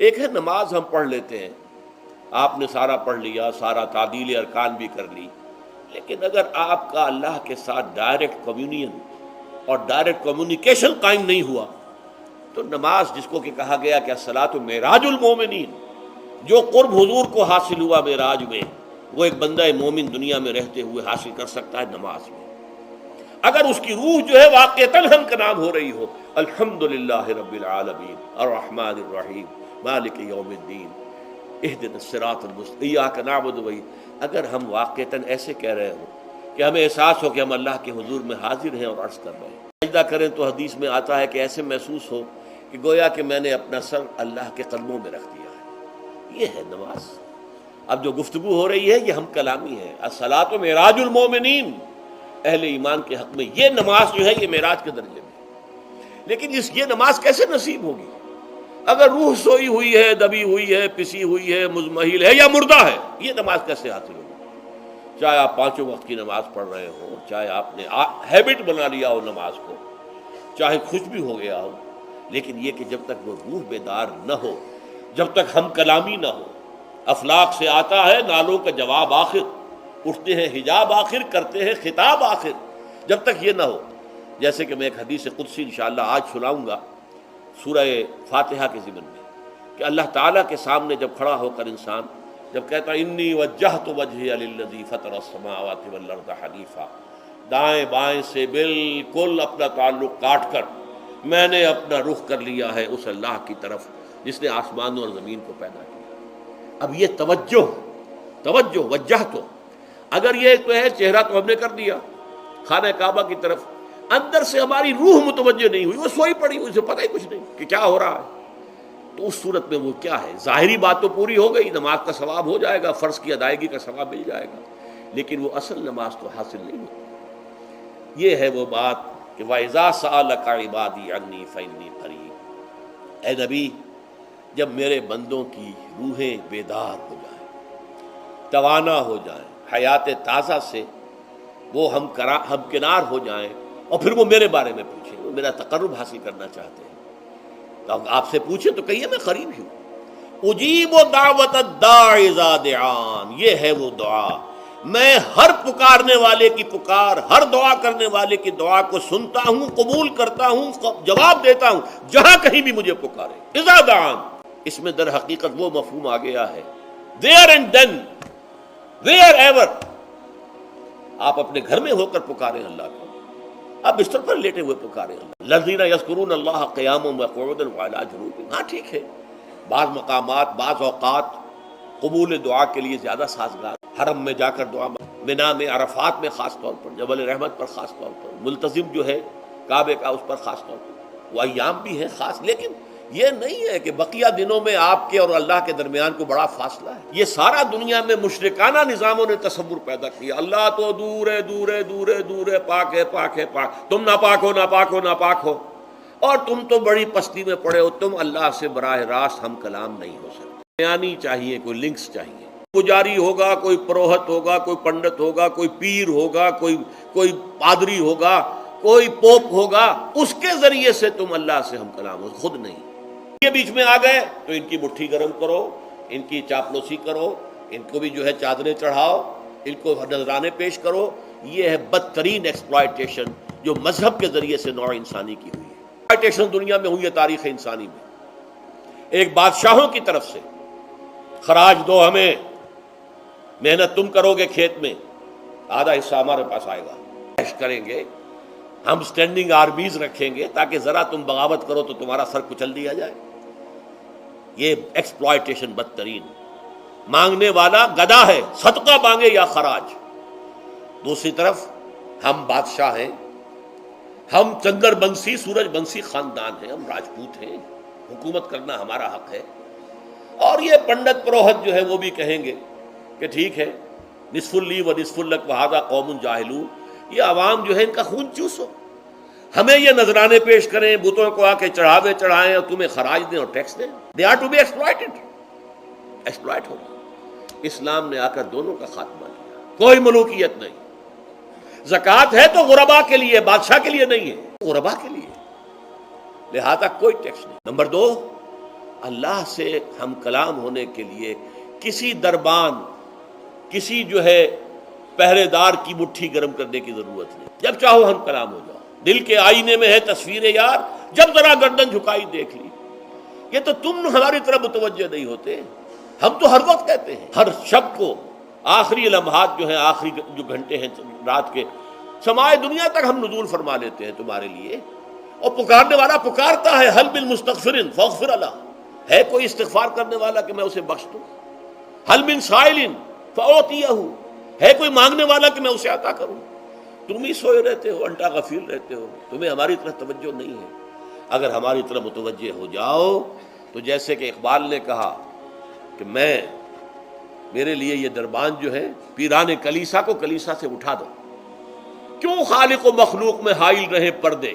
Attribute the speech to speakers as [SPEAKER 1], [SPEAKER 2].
[SPEAKER 1] ایک ہے نماز ہم پڑھ لیتے ہیں، آپ نے سارا پڑھ لیا، سارا تعدیل ارکان بھی کر لی، لیکن اگر آپ کا اللہ کے ساتھ ڈائریکٹ کمیونین اور ڈائریکٹ کمیونیکیشن قائم نہیں ہوا تو نماز، جس کو کہ کہا گیا کہ الصلاۃ معراج المومنین، جو قرب حضور کو حاصل ہوا معراج میں، وہ ایک بندہ مومن دنیا میں رہتے ہوئے حاصل کر سکتا ہے نماز میں، اگر اس کی روح جو ہے واقعتاً ہم کا نام ہو رہی ہو، الحمدللہ رب العالمین الرحمن الرحیم مالک یوم الدین اہدنا الصراط المستقیم ایاک نعبد و اگر ہم واقعتاً ایسے کہہ رہے ہوں کہ ہمیں احساس ہو کہ ہم اللہ کے حضور میں حاضر ہیں اور عرض کر رہے ہیں، سجدہ کریں تو حدیث میں آتا ہے کہ ایسے محسوس ہو کہ گویا کہ میں نے اپنا سر اللہ کے قدموں میں رکھ دیا ہے، یہ ہے نماز۔ اب جو گفتگو ہو رہی ہے یہ ہم کلامی ہے، الصلاۃ معراج المومنین، اہل ایمان کے حق میں یہ نماز جو ہے یہ معراج کے درجے میں، لیکن یہ نماز کیسے نصیب ہوگی اگر روح سوئی ہوئی ہے، دبی ہوئی ہے، پسی ہوئی ہے، مزمحل ہے یا مردہ ہے؟ یہ نماز کیسے حاصل ہوگی؟ چاہے آپ پانچوں وقت کی نماز پڑھ رہے ہوں، چاہے آپ نے ہیبٹ بنا لیا ہو نماز کو، چاہے خوش بھی ہو گیا ہو، لیکن یہ کہ جب تک وہ روح بیدار نہ ہو، جب تک ہم کلامی نہ ہو، افلاق سے آتا ہے نالوں کا جواب آخر، اٹھتے ہیں حجاب آخر، کرتے ہیں خطاب آخر، جب تک یہ نہ ہو، جیسے کہ میں ایک حدیث قدسی انشاءاللہ آج سناؤں گا سورہ فاتحہ کے ضمن میں، کہ اللہ تعالیٰ کے سامنے جب کھڑا ہو کر انسان جب کہتا انی وجہت وجہی للذی فطر السماوات والارض حنیفا، دائیں بائیں سے بالکل اپنا تعلق کاٹ کر میں نے اپنا رخ کر لیا ہے اس اللہ کی طرف جس نے آسمانوں اور زمین کو پیدا کیا۔ اب یہ توجہ وجہ تو اگر یہ تو ہے چہرہ تو ہم نے کر دیا خانہ کعبہ کی طرف، اندر سے ہماری روح متوجہ نہیں ہوئی، وہ سوئی پڑی، اسے پتہ ہی کچھ نہیں کہ کیا ہو رہا ہے، تو اس صورت میں وہ کیا ہے؟ ظاہری بات تو پوری ہو گئی، نماز کا ثواب ہو جائے گا، فرض کی ادائیگی کا ثواب مل جائے گا، لیکن وہ اصل نماز تو حاصل نہیں ہوتی۔ یہ ہے وہ بات کہ وَإِذَا سَأَلَكَ عِبَادِي عَنِّي فَإِنِّي قَرِيبٌ، اے نبی جب میرے بندوں کی روحیں بیدار ہو جائیں، توانا ہو جائیں، حیات تازہ سے وہ ہم کنار ہو جائیں، اور پھر وہ میرے بارے میں پوچھیں، وہ میرا تقرب حاصل کرنا چاہتے ہیں، تو آپ سے پوچھیں تو کہیے میں قریب ہی ہوں۔ اجیب دعوت الداع اذا دعان، یہ ہے وہ دعا، میں ہر پکارنے والے کی پکار، ہر دعا کرنے والے کی دعا کو سنتا ہوں، قبول کرتا ہوں، جواب دیتا ہوں جہاں کہیں بھی مجھے پکارے۔ اذا دعان، اس میں در حقیقت وہ مفہوم آ گیا ہے there and then wherever، آپ اپنے گھر میں ہو کر پکاریں اللہ کو، آپ بستر پر لیٹے ہوئے پکاریں اللہ، الذین یذکرون اللہ قیاما وقعودا وعلی جنوبہم، ہاں ٹھیک ہے، بعض مقامات بعض اوقات قبول دعا کے لیے زیادہ سازگار، حرم میں جا کر دعا، منا میں، عرفات میں خاص طور پر، جبل رحمت پر خاص طور پر، ملتزم جو ہے کعبے کا اس پر خاص طور پر، وہ ایام بھی ہیں خاص، لیکن یہ نہیں ہے کہ بقیہ دنوں میں آپ کے اور اللہ کے درمیان کو بڑا فاصلہ ہے۔ یہ سارا دنیا میں مشرکانہ نظاموں نے تصور پیدا کیا، اللہ تو دور ہے دور ہے دور ہے دور ہے، پاک ہے پاک ہے پاک، تم ناپاک ہو ناپاک ہو ناپاک ہو، اور تم تو بڑی پستی میں پڑے ہو، تم اللہ سے براہ راست ہم کلام نہیں ہو سکتے، بیانی چاہیے، کوئی لنکس چاہیے، پجاری ہوگا، کوئی پروہت ہوگا، کوئی پنڈت ہوگا، کوئی پیر ہوگا، کوئی پادری ہوگا، کوئی پوپ ہوگا، اس کے ذریعے سے تم اللہ سے ہم کلام ہو، خود نہیں۔ یہ بیچ میں آ گئے تو ان کی مٹھی گرم کرو، ان کی چاپلوسی کرو، ان کو بھی جو ہے چادریں چڑھاؤ، ان کو نذرانے پیش کرو، یہ ہے بدترین ایکسپلائٹیشن جو مذہب کے ذریعے سے نوع انسانی کی ہوئی ہے۔ ایکسپلائٹیشن دنیا میں ہوئی ہے تاریخ انسانی میں، ایک بادشاہوں کی طرف سے خراج دو ہمیں، محنت تم کرو گے کھیت میں، آدھا حصہ ہمارے پاس آئے گا، عیش کریں گے، ہم سٹینڈنگ آرمیز رکھیں گے تاکہ ذرا تم بغاوت کرو تو تمہارا سر کچل دیا جائے۔ یہ ایکسپلائٹیشن بدترین، مانگنے والا گدا ہے، صدقہ مانگے یا خراج۔ دوسری طرف ہم بادشاہ ہیں، ہم چندر بنسی سورج بنسی خاندان ہیں، ہم راجپوت ہیں، حکومت کرنا ہمارا حق ہے، اور یہ پنڈت پروہت جو ہے وہ بھی کہیں گے کہ ٹھیک ہے، نصف لی و نصف لک وہذا قوم جاہلون، یہ عوام جو ہے ان کا خون چوسو، ہمیں یہ نذرانے پیش کریں، بتوں کو آ کے چڑھاوے چڑھائیں اور تمہیں خراج دیں اور ٹیکس دیں، they are to be exploited، exploit ہوگا۔ اسلام نے آ کر دونوں کا خاتمہ کیا، کوئی ملوکیت نہیں، زکوٰۃ ہے تو غربا کے لیے، بادشاہ کے لیے نہیں ہے، غربا کے لیے، لہذا کوئی ٹیکس نہیں۔ نمبر 2، اللہ سے ہم کلام ہونے کے لیے کسی دربان، کسی جو ہے پہرے دار کی مٹھی گرم کرنے کی ضرورت نہیں. جب چاہو ہم کلام ہو جاؤ. دل کے آئینے میں ہے تصویر یار، جب ذرا گردن جھکائی دیکھ لی. یہ تو تم ہماری طرف متوجہ نہیں ہوتے. ہم تو ہر وقت کہتے ہیں، ہر شب کو آخری لمحات جو ہیں، آخری جو گھنٹے ہیں رات کے، سمائے دنیا تک ہم نزول فرما لیتے ہیں تمہارے لیے. اور پکارنے والا پکارتا ہے، حل من مستغفر فاغفر له، ہے کوئی استغفار کرنے والا کہ میں اسے بخش دوں. حل من سائل فاعطیہ، ہے کوئی مانگنے والا کہ میں اسے عطا کروں. تم ہی سوئے رہتے ہو، انٹا غفیر رہتے ہو، تمہیں ہماری طرف توجہ نہیں ہے. اگر ہماری طرف متوجہ ہو جاؤ تو جیسے کہ اقبال نے کہا کہ میرے لیے یہ دربان جو ہے پیران کلیسا کو کلیسا سے اٹھا دو. کیوں خالق و مخلوق میں حائل رہے پردے،